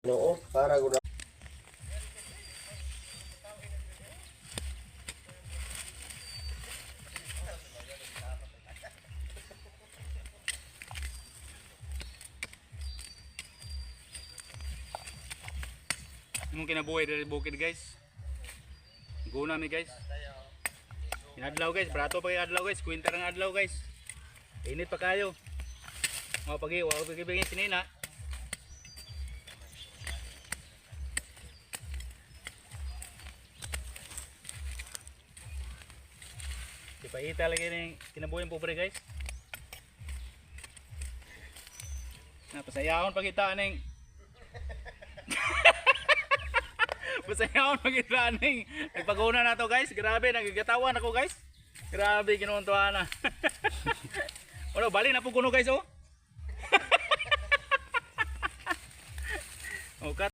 No, para gud. Imong kinabuhi diri bukid guys. Guna mi guys. Inadlaw guys, brato pa kay adlaw guys, kwinta ng adlaw guys. Init pa kayo. Mga pagi, wa ko gibigay sinina. Ipahita lagi ni kinabuhi pobre guys. Napasayahon pagita ning Pasayahon pagita ning nagpaguna na to guys. Grabe nagigatawan ako guys. Grabe kinuntuhan na. Ano bali na po kuno guys oh. Oh,